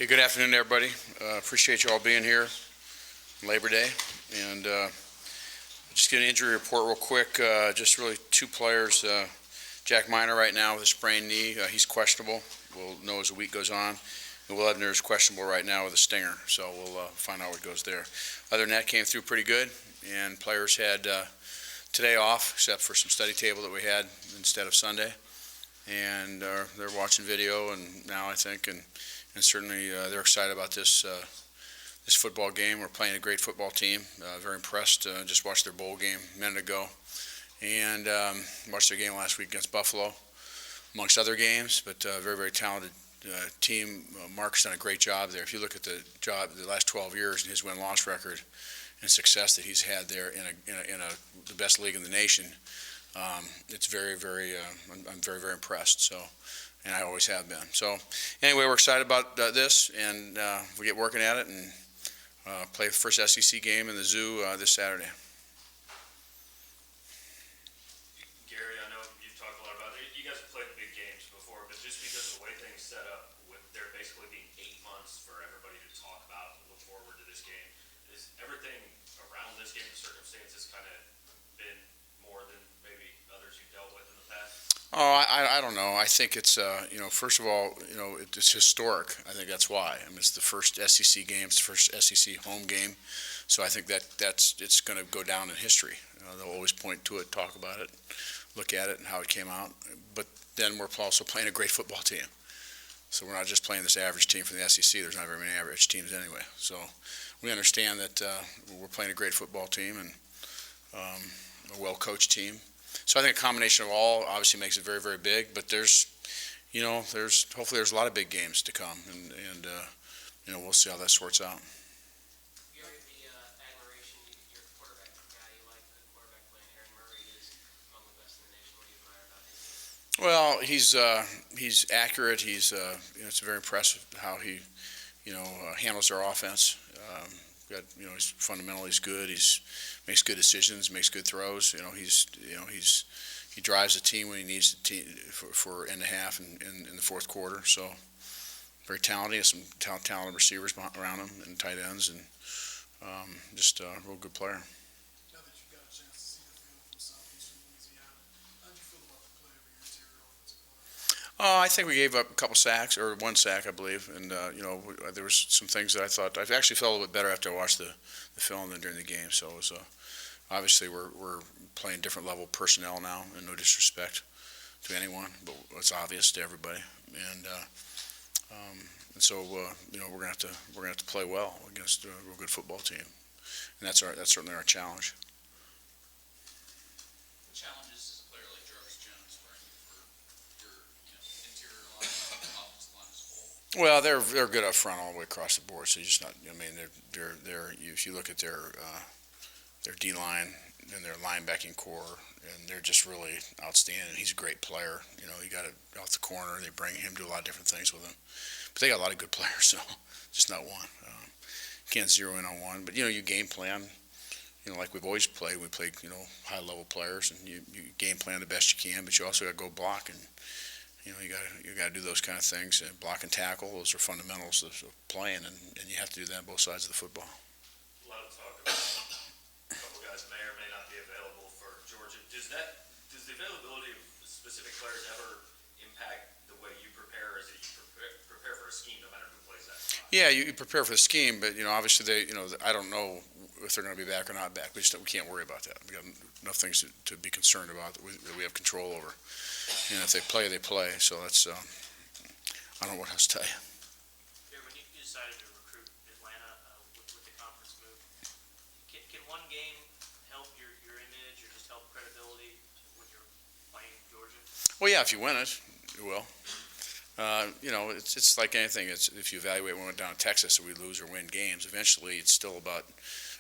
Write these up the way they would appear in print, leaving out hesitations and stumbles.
Okay, good afternoon, everybody. Appreciate you all being here on Labor Day. And just get an injury report real quick. Just really two players. Jack Miner right now with a sprained knee. He's questionable. We'll know as the week goes on. And Will Ebner is questionable right now with a stinger. So we'll find out what goes there. Other than that, came through pretty good. And players had today off, except for some study table that we had instead of Sunday. And they're watching video and now, I think. And certainly they're excited about this football game. We're playing a great football team. Very impressed. Just watched their bowl game a minute ago. And watched their game last week against Buffalo, amongst other games. But very, very talented team. Mark's done a great job there. If you look at the last 12 years and his win-loss record and success that he's had there in the best league in the nation, it's very, very, I'm very, very impressed. So. And I always have been. So anyway, we're excited about this, and we get working at it and play the first SEC game in the Zoo this Saturday. Gary, I know you've talked a lot about it. You guys have played big games before, but just because of the way things set up, with there basically being 8 months for everybody to talk about and look forward to this game, is everything around this game, the circumstances, kind of been more than maybe others you've dealt with in the past? Oh, I don't know. I think it's, first of all, it's historic. I think that's why. I mean, it's the first SEC game, it's the first SEC home game. So I think it's going to go down in history. They'll always point to it, talk about it, look at it and how it came out. But then we're also playing a great football team. So we're not just playing this average team from the SEC. There's not very many average teams anyway. So we understand that we're playing a great football team and a well-coached team. So I think a combination of all obviously makes it very, very big. But there's hopefully there's a lot of big games to come, and we'll see how that sorts out. The admiration, your quarterback guy, you like the quarterback playing Aaron Murray is among the best in the nation. What do you admire about him? Well, he's accurate. It's very impressive how he handles their offense. He's fundamentally good. He's makes good decisions, makes good throws. He drives the team when he needs to for end of half and in the fourth quarter. So very talented. He has some talented receivers around him and tight ends, and just a real good player. Now that you've got a chance to see the film from Southeastern Louisiana, how do you feel about the play of your interior offensive line? I think we gave up a couple sacks, or one sack, I believe, and there was some things that I thought I actually felt a little bit better after I watched the film than during the game. So it was obviously we're playing different level personnel now, and no disrespect to anyone, but it's obvious to everybody, and so we're gonna have to play well against a real good football team, and that's certainly our challenge. The challenge is a player like Jarvis Jones for your interior line, offensive line as a whole. Well, they're good up front all the way across the board. So you just not. I mean, they're if you look at their D line and their linebacking core, and they're just really outstanding. He's a great player. He got it off the corner. They bring him to a lot of different things with him. But they got a lot of good players, so just not one. Can't zero in on one. But you game plan. Like we've always played. We play high level players, and you game plan the best you can. But you also got to go block, and you got to do those kind of things. And block and tackle. Those are fundamentals of playing, and you have to do that on both sides of the football. A lot of talk about a couple guys may or may not be available for Georgia. Does the availability of specific players ever impact the way you prepare, or is it you prepare for a scheme no matter who plays that spot? Yeah, you prepare for the scheme, but obviously I don't know if they're going to be back or not back. We can't worry about that. We got enough things to be concerned about that we have control over. And if they play, they play. So that's I don't know what else to tell you. When you decided to recruit Atlanta with the conference move, can one game help your image or just help credibility when you're playing Georgia? Well, yeah, if you win it, it will. It's like anything. If you evaluate when we went down to Texas and we lose or win games, eventually it's still about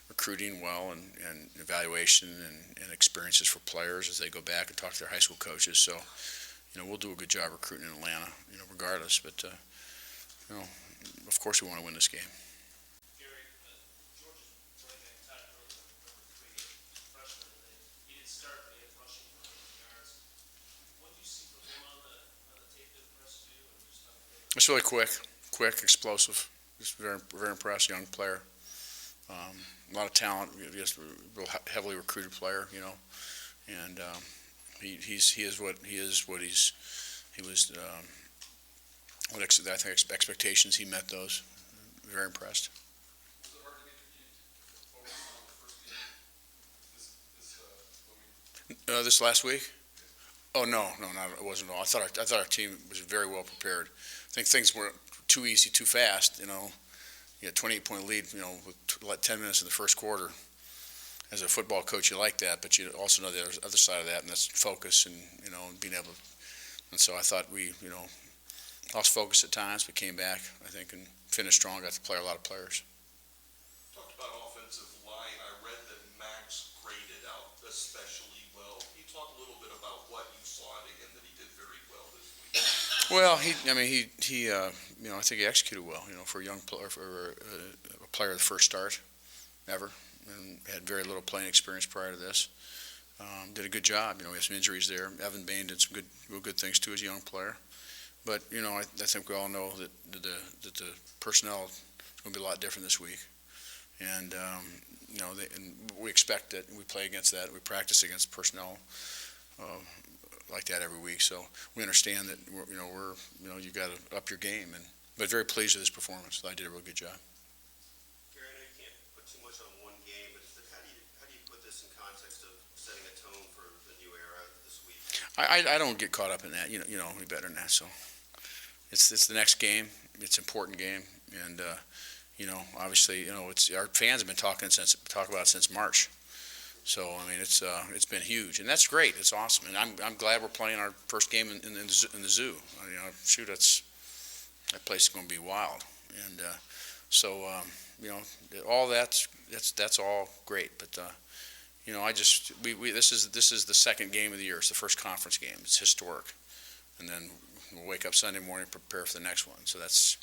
recruiting well and evaluation and experiences for players as they go back and talk to their high school coaches. So, we'll do a good job recruiting in Atlanta, regardless. But, of course we want to win this game. Gary, Georgia's running back Todd Gurley, number 3, freshman. He didn't start, but he had rushing for 100 yards. What did you see from him on the tape that impressed you? It's really quick. quick, explosive, just very, very impressed, young player. A lot of talent, just a real heavily recruited player, you know, and he is what he is. What he was. I think expectations, he met those. Very impressed. Was it hard to get your team to focus on the first game this week? This last week? Oh, no, it wasn't at all. I thought our team was very well prepared. I think things were too easy, too fast, you know. You had 28-point lead, you know, with 10 minutes in the first quarter. As a football coach, you like that, but you also know the other side of that, and that's focus and, you know, being able to. And so I thought we, you know, lost focus at times, but came back, I think, and finished strong. Got to play a lot of players. Talked about offensive line. I read that Max graded out especially well. Can you talk a little bit about what you saw in him that he did very well this week? Well, he you know, I think he executed well, you know, for a young player, for a player the first start ever, and had very little playing experience prior to this. Did a good job. You know, we had some injuries there. Evan Bain did some real good things too as a young player. But, you know, I think we all know that the personnel is going to be a lot different this week. And, you know, and we expect it. We play against that. We practice against personnel like that every week. So we understand that, you got to up your game. But very pleased with his performance. I did a real good job. Gary, I know you can't put too much on one game, but how do you put this in context of setting a tone for the new era this week? I don't get caught up in that. You know me better than that. So it's the next game. It's an important game, and you know, obviously, you know, it's our fans have been talking about it since March. So I mean, it's been huge, and that's great. It's awesome, and I'm glad we're playing our first game in the zoo. You know, shoot, that place is going to be wild, and so you know, all that's all great, but. You know, this is the second game of the year. It's the first conference game. It's historic, and then we'll wake up Sunday morning and prepare for the next one. So that's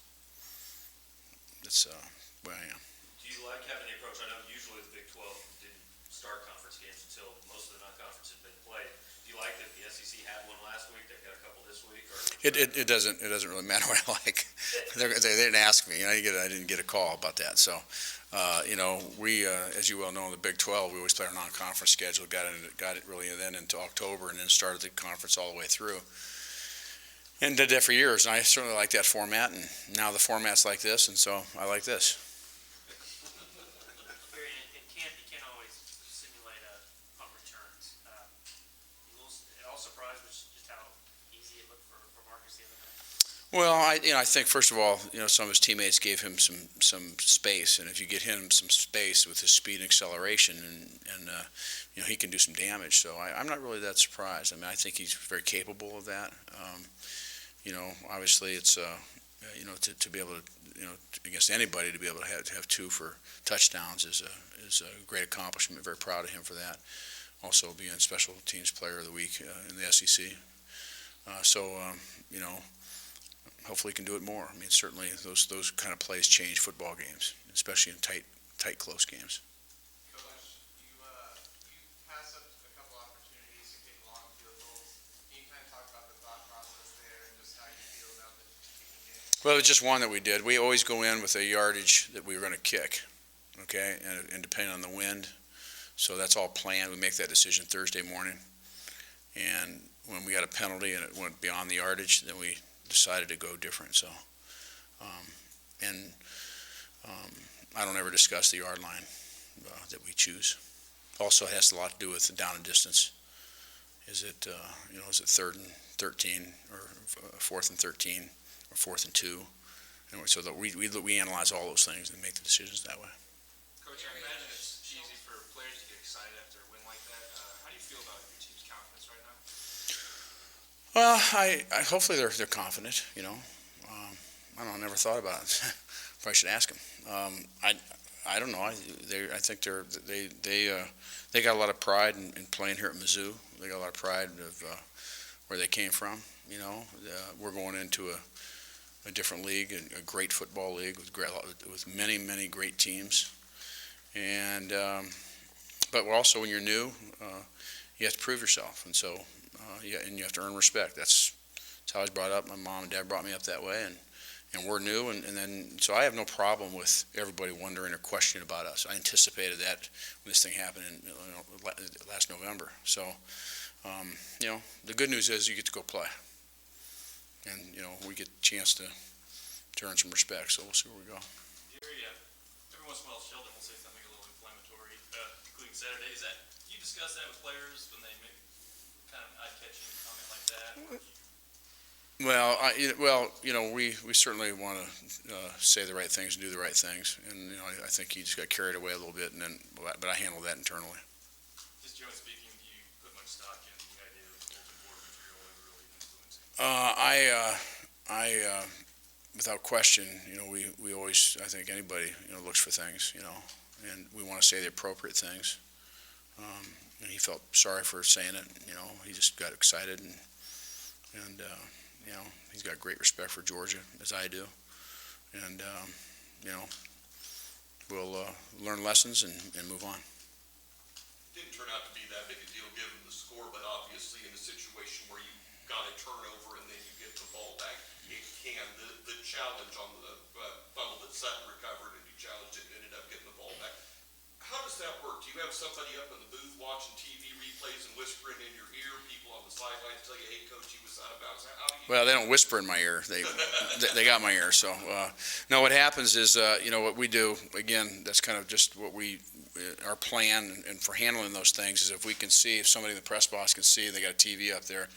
where I am. Do you like having the approach? I know usually the Big 12 didn't start conference games until most of the non-conference had been played. Do you like that the SEC had one last week? They've got a couple this week. Or It doesn't really matter what I like. They didn't ask me. I didn't get a call about that. So. You know, we, as you well know, in the Big 12, we always play our non-conference schedule. Got it really then into October, and then started the conference all the way through. And did that for years. And I certainly like that format. And now the format's like this, and so I like this. Gary, in camp, you can't always simulate punt returns. All surprised with just how easy it looked for Marcus the other night. Well, I think first of all, you know, some of his teammates gave him some space, and if you get him some space with his speed and acceleration, and you know, he can do some damage. So I'm not really that surprised. I mean, I think he's very capable of that. You know, obviously it's you know, to be able to, you know, against anybody, to be able to have two for touchdowns is a great accomplishment. Very proud of him for that. Also being Special Teams Player of the Week in the SEC. You know. Hopefully, he can do it more. I mean, certainly those kind of plays change football games, especially in tight, close games. Coach, you passed up a couple opportunities to kick long field goals. Can you kind of talk about the thought process there and just how you feel about the kicking game? Well, it's just one that we did. We always go in with a yardage that we were going to kick, okay, and depending on the wind. So that's all planned. We make that decision Thursday morning, and when we got a penalty and it went beyond the yardage, then we decided to go different. So, I don't ever discuss the yard line that we choose. Also, it has a lot to do with the down and distance. Is it you know, is it 3rd and 13 or 4th and 13 or 4th and 2? Anyway, so that we analyze all those things and make the decisions that way. Coach, I imagine it's easy for players to get excited after a win like that. How do you feel about your team's confidence right now? Well, I hopefully they're confident. You know, I don't know. I never thought about it. Probably should ask them. I don't know. I think they got a lot of pride in playing here at Mizzou. They got a lot of pride of where they came from. You know, we're going into a different league, a great football league with many great teams. And but also when you're new, you have to prove yourself, and so. And you have to earn respect. That's how I was brought up. My mom and dad brought me up that way, and and we're new, and then, so I have no problem with everybody wondering or questioning about us. I anticipated that when this thing happened in, last November. So, the good news is you get to go play. And, we get a chance to earn some respect, so we'll see where we go. Gary, every once in a while Sheldon will say something a little inflammatory, including Saturday. Do you discuss that with players when they make kind of eye-catching comment like that? Well, we certainly want to say the right things and do the right things, and I think he just got carried away a little bit, but I handled that internally. Just generally speaking, do you put much stock in the idea of bulletin board material ever really influencing? Without question, we always, I think anybody, looks for things, and we want to say the appropriate things. And he felt sorry for saying it, he just got excited, and he's got great respect for Georgia, as I do. And, we'll learn lessons and move on. Didn't turn out to be that big a deal given the score, but obviously in a situation where you got a turnover and then you get the ball back, it can, the challenge on the fumble that Sutton recovered and you challenged it and ended up getting the ball back. How does that work? Do you have somebody up in the booth watching TV replays and whispering in your ear, people on the sidelines tell you, hey, coach, he was out of bounds? How do you? Well, they don't whisper in my ear. They got my ear. So, no, what happens is, what we do, again, that's kind of just what our plan and for handling those things is if we can see, if somebody in the press box can see, they got a TV up there,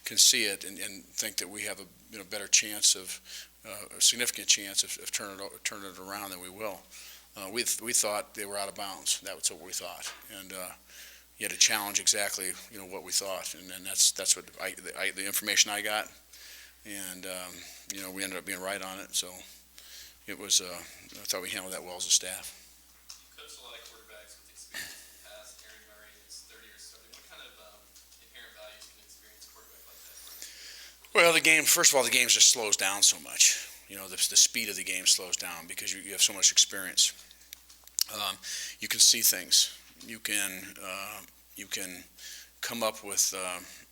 can see it and think that we have a better chance of, a significant chance of turning it around than we will. We thought they were out of bounds. That was what we thought. And you had to challenge exactly, what we thought. And that's what the information I got. And, we ended up being right on it. So it was, I thought we handled that well as a staff. You coached a lot of quarterbacks with experience in the past. Aaron Murray is 30 years starting. What kind of inherent values can an experienced quarterback like that bring? Well, first of all, the game just slows down so much. The speed of the game slows down because you have so much experience. You can see things. You can come up with,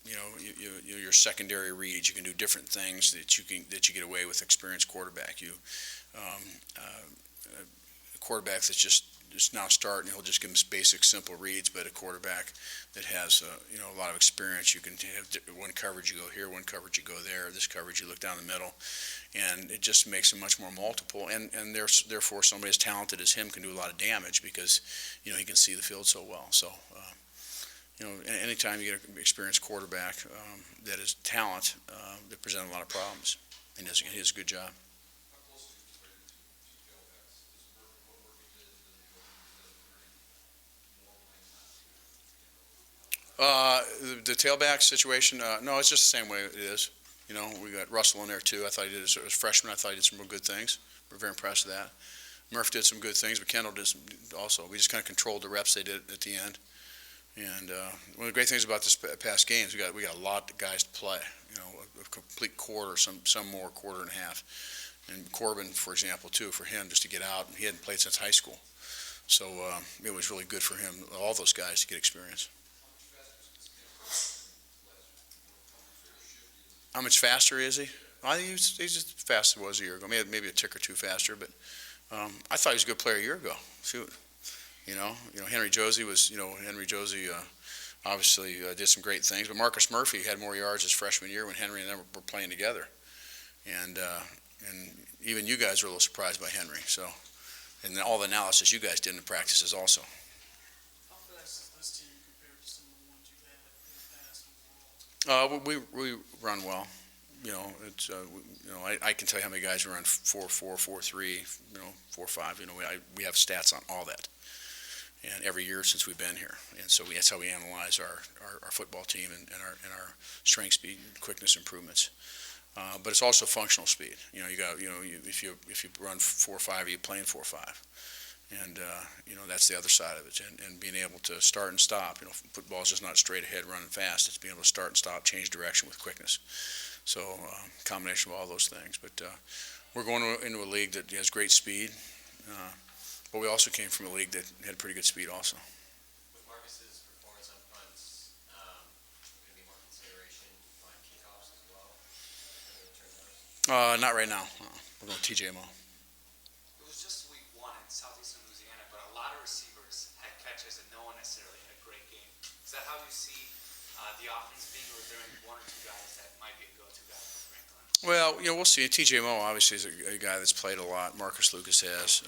your secondary reads. You can do different things that you get away with experienced quarterback. A quarterback that's just now starting, he'll just give them basic, simple reads. But a quarterback that has, a lot of experience, you can have one coverage, you go here, one coverage, you go there. This coverage, you look down the middle, and it just makes him much more multiple. And therefore, somebody as talented as him can do a lot of damage because, he can see the field so well. So, anytime you get an experienced quarterback that is talent, they present a lot of problems, and he does a good job. The tailback situation, no, it's just the same way it is. We got Russell in there too. I thought he did, as a freshman, I thought he did some real good things. We're very impressed with that. Murph did some good things, but Kendall did some also. We just kind of controlled the reps they did at the end. And one of the great things about this past games, we got a lot of guys to play. A complete quarter, some more, quarter and a half. And Corbin, for example, too, for him just to get out. He hadn't played since high school, so it was really good for him, all those guys, to get experience. How much faster is he? I think he's as fast as he was a year ago. Maybe a tick or two faster, but I thought he was a good player a year ago. Shoot, Henry Josie was, obviously did some great things, but Marcus Murphy had more yards his freshman year when Henry and them were playing together, and even you guys were a little surprised by Henry. So, and all the analysis you guys did in the practices also. How fast is this team compared to some of the ones you've had in the past overall? We run well. It's I can tell you how many guys run 4.4, 4.3, 4.5. We have stats on all that, and every year since we've been here. And so that's how we analyze our football team and our strength, speed, and quickness improvements. But it's also functional speed. If you run 4.5, you're playing 4.5. And, that's the other side of it. And being able to start and stop. Football is just not straight ahead running fast. It's being able to start and stop, change direction with quickness. So, combination of all those things. But we're going into a league that has great speed. But we also came from a league that had pretty good speed also. With Marcus's performance on fronts, going to be more consideration on kickoffs as well? Not right now. We're going TJ Mo. It was just week 1 in southeastern Louisiana, but a lot of receivers had catches and no one necessarily had a great game. Is that how you see the offense being, or is there one or two guys that might be a go-to guy for Franklin? Well, we'll see. TJ Mo obviously is a guy that's played a lot. Marcus Lucas has.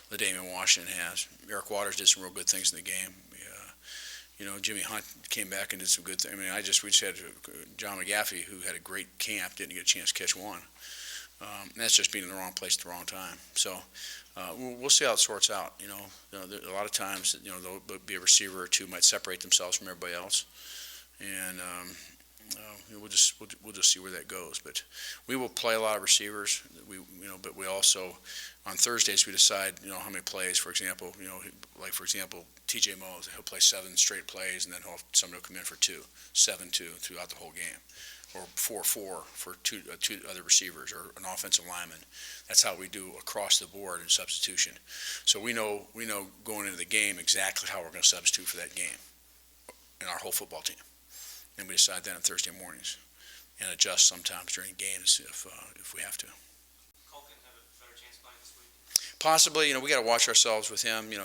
LaDamian Washington has. Eric Waters did some real good things in the game. Jimmy Hunt came back and did some good things. I mean, we just had John McGaffey, who had a great camp, didn't get a chance to catch one. And that's just being in the wrong place at the wrong time. So we'll see how it sorts out. A lot of times, there'll be a receiver or two might separate themselves from everybody else, and we'll just see where that goes. But we will play a lot of receivers. But we also on Thursdays we decide how many plays. For example, TJ Mo, he'll play 7 straight plays, and then somebody will come in for 7-2 throughout the whole game, or 4-4 for two other receivers or an offensive lineman. That's how we do across the board in substitution. So we know going into the game exactly how we're going to substitute for that game in our whole football team, and we decide that on Thursday mornings and adjust sometimes during games if we have to. Culkin have a better chance playing this week? Possibly, we got to watch ourselves with him. The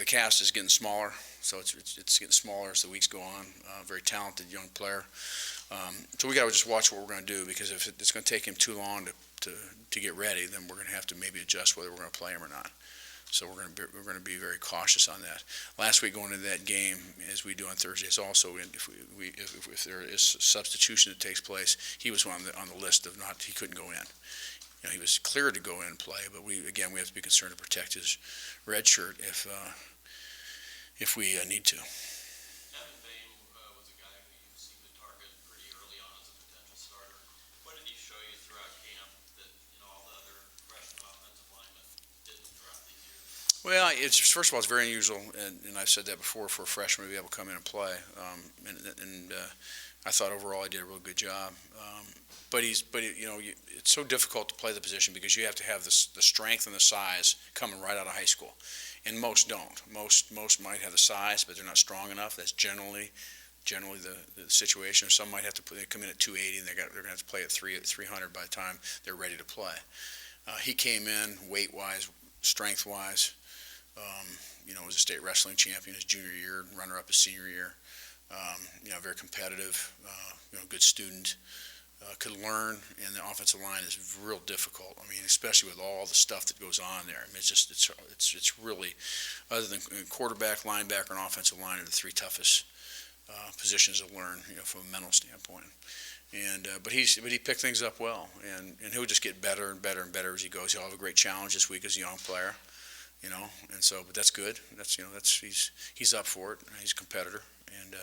cast is getting smaller, so it's getting smaller as the weeks go on. Very talented young player. So we got to just watch what we're going to do, because if it's going to take him too long to get ready, then we're going to have to maybe adjust whether we're going to play him or not. So we're going to be very cautious on that. Last week going into that game, as we do on Thursdays, also if there is substitution that takes place, he was on the list of he couldn't go in. He was cleared to go in and play, but we have to be concerned to protect his red shirt if we need to. Evan Bain was a guy who you seemed to target pretty early on as a potential starter. What did he show you throughout camp that all the other freshman offensive linemen didn't throughout the year? Well, first of all, it's very unusual, and I've said that before, for a freshman to be able to come in and play. I thought overall I did a real good job. But it's so difficult to play the position because you have to have the strength and the size coming right out of high school, and most don't. Most might have the size, but they're not strong enough. That's generally the situation. Some might have to come in at 280, and they're going to have to play at 300 by the time they're ready to play. He came in weight-wise, strength-wise. Was a state wrestling champion his junior year, runner-up his senior year. Very competitive, good student. Could learn, and the offensive line is real difficult. I mean, especially with all the stuff that goes on there. I mean, it's really, other than quarterback, linebacker, and offensive line, are the 3 toughest positions to learn, from a mental standpoint. But he picked things up well, and he'll just get better and better and better as he goes. He'll have a great challenge this week as a young player, and so, but that's good. He's up for it. He's a competitor, and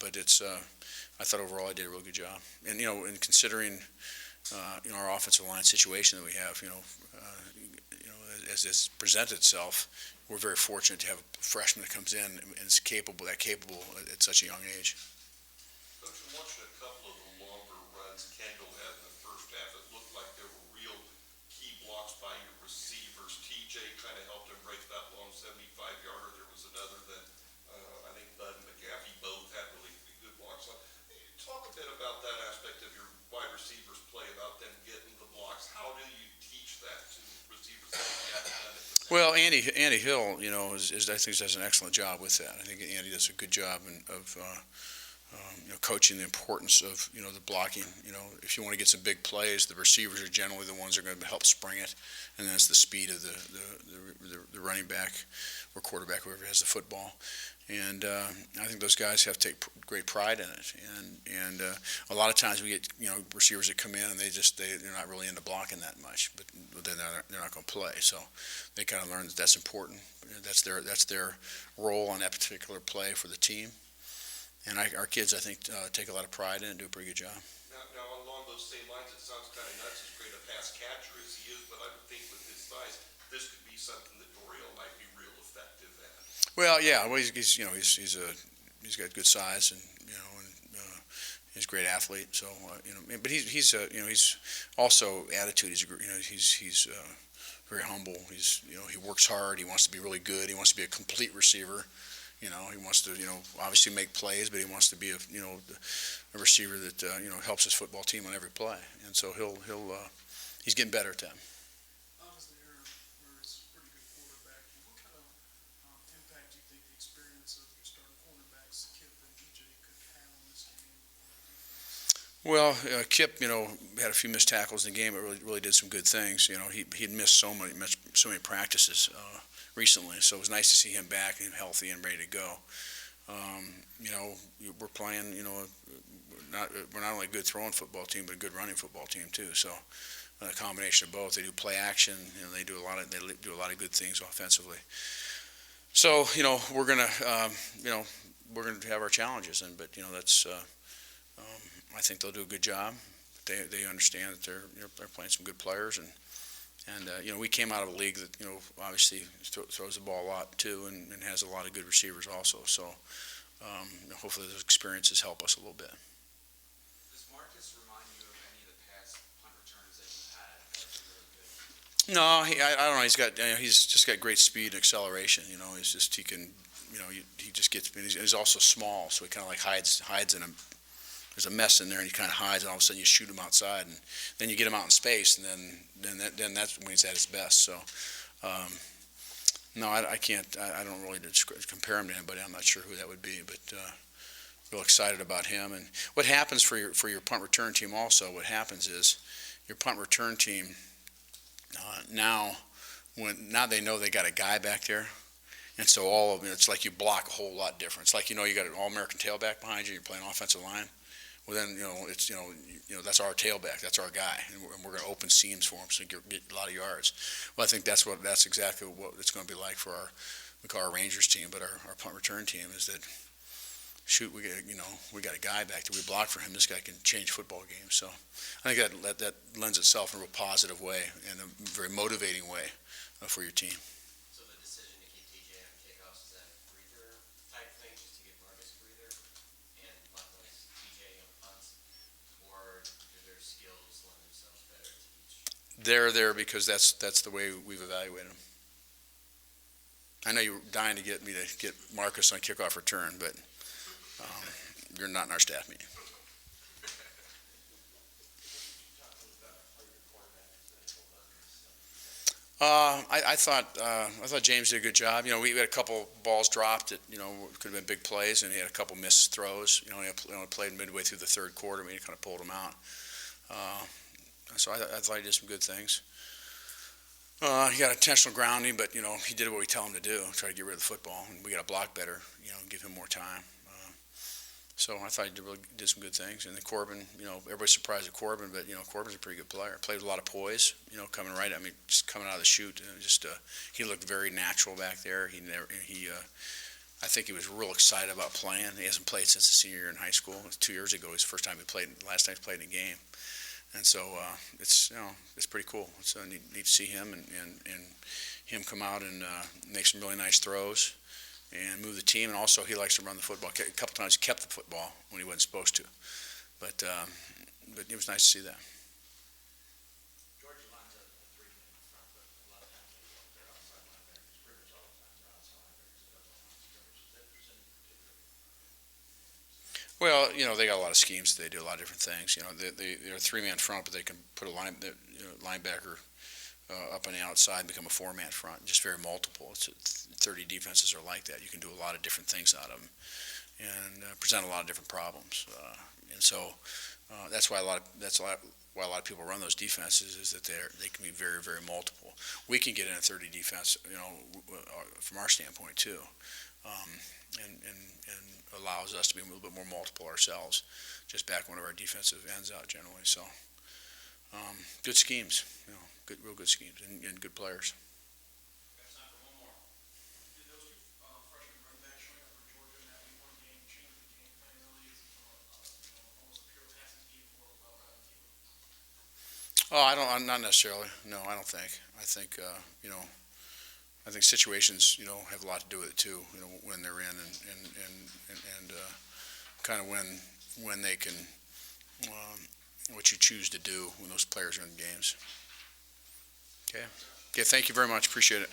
but I thought overall I did a really good job. And in considering our offensive line situation that we have, as this presents itself, we're very fortunate to have a freshman that comes in and is capable at such a young age. Coach, I'm watching a couple of the longer runs Kendall had in the first half. It looked like there were real key blocks by your receivers. TJ kind of helped him break that long 75-yarder. There was another that I think Bud and McGaffey both had really good blocks on. Talk a bit about that aspect of your wide receivers play, about them getting the blocks. How do you teach that to receivers that you haven't done it? Well, Andy Hill, I think does an excellent job with that. I think Andy does a good job of coaching the importance of the blocking. If you want to get some big plays, the receivers are generally the ones that are going to help spring it, and then it's the speed of the running back or quarterback, whoever has the football. And I think those guys have to take great pride in it. And a lot of times we get receivers that come in and they're not really into blocking that much, but then they're not going to play. So they kind of learn that that's important. That's their role on that particular play for the team. And our kids, I think, take a lot of pride in it and do a pretty good job. Now along those same lines, it sounds kind of nuts as great a pass catcher as he is, but I would think with his size, this could be something that Dorial might be real effective at. Well, yeah. Well, he's got good size, and he's a great athlete. So but he's also attitude. He's very humble. He works hard. He wants to be really good. He wants to be a complete receiver. You know, he wants to, obviously make plays, but he wants to be a receiver that, helps his football team on every play. And so he's getting better at that. Obviously, Aaron is a pretty good quarterback. What kind of impact do you think the experience of your starting quarterbacks, Kip and EJ, could have on this game on defense? Well, Kip, had a few missed tackles in the game, but really did some good things. He'd missed so many practices recently, so it was nice to see him back and healthy and ready to go. We're playing, we're not only a good throwing football team, but a good running football team too. So a combination of both. They do play action, they do a lot of good things offensively. So we're gonna have our challenges, but that's. I think they'll do a good job. They understand that they're playing some good players, and we came out of a league that obviously throws the ball a lot too, and has a lot of good receivers also. So hopefully those experiences help us a little bit. Does Marcus remind you of any of the past punt returns that you've had that are really good? No, I don't know. He's just got great speed and acceleration. He can, he just gets. He's also small, so he kind of like hides in a. There's a mess in there, and he kind of hides, and all of a sudden you shoot him outside, and then you get him out in space, and then that's when he's at his best. So, no, I can't. I don't really compare him to anybody. I'm not sure who that would be, but real excited about him. And what happens for your punt return team also? What happens is your punt return team now they know they got a guy back there. And so all of them, it's like you block a whole lot different. It's like you got an All-American tailback behind you. You're playing offensive line. Well, then it's that's our tailback. That's our guy, and we're going to open seams for him so he can get a lot of yards. Well, I think that's exactly what it's going to be like for we call our Rangers team, but our punt return team is that. Shoot, we got a guy back there. We block for him. This guy can change football games. So I think that lends itself in a real positive way and a very motivating way for your team. So the decision to keep TJ on kickoffs, is that a breather type thing, just to give Marcus a breather, and let TJ on punts, or do their skills lend themselves better to each? They're there because that's the way we've evaluated them. I know you're dying to get me to get Marcus on kickoff return, but you're not in our staff meeting. I thought James did a good job. We had a couple balls dropped that could have been big plays, and he had a couple missed throws. He only played midway through the third quarter. He kind of pulled them out. So I thought he did some good things. He got intentional grounding, but he did what we tell him to do, try to get rid of the football, and we got to block better. Give him more time. So I thought he did some good things. And then Corbin, everybody's surprised at Corbin, but Corbin's a pretty good player. Played with a lot of poise, coming right. I mean, just coming out of the chute, he looked very natural back there. I think he was real excited about playing. He hasn't played since his senior year in high school. 2 years ago, was the first time he played. Last time he played in a game. And so it's pretty cool. It's neat to see him and him come out and make some really nice throws and move the team. And also he likes to run the football. A couple times he kept the football when he wasn't supposed to. But it was nice to see that. George lines up a three-man in front, but a lot of times they go up there outside linebackers. Pretty much all the times they're outside linebackers that up on line scrimmage. Is that there's any particular? Well, they got a lot of schemes. They do a lot of different things. They're a three-man front, but they can put a linebacker up on the outside and become a four-man front. Just very multiple. 30 defenses are like that. You can do a lot of different things out of them and present a lot of different problems. And so that's why a lot of people run those defenses is that they can be very, very multiple. We can get in a 30 defense, from our standpoint too. And allows us to be a little bit more multiple ourselves, just back one of our defensive ends out generally. So, good schemes, real good schemes and good players. Got time for one more. Did those two freshman running backs showing up for Georgia in that week one game change the game plan really? Is it almost a pure passing game or a well-rounded team? Oh, not necessarily. No, I don't think. I think, I think situations, have a lot to do with it too. When they're in and kind of when they can, what you choose to do when those players are in games. Okay. Thank you very much. Appreciate it.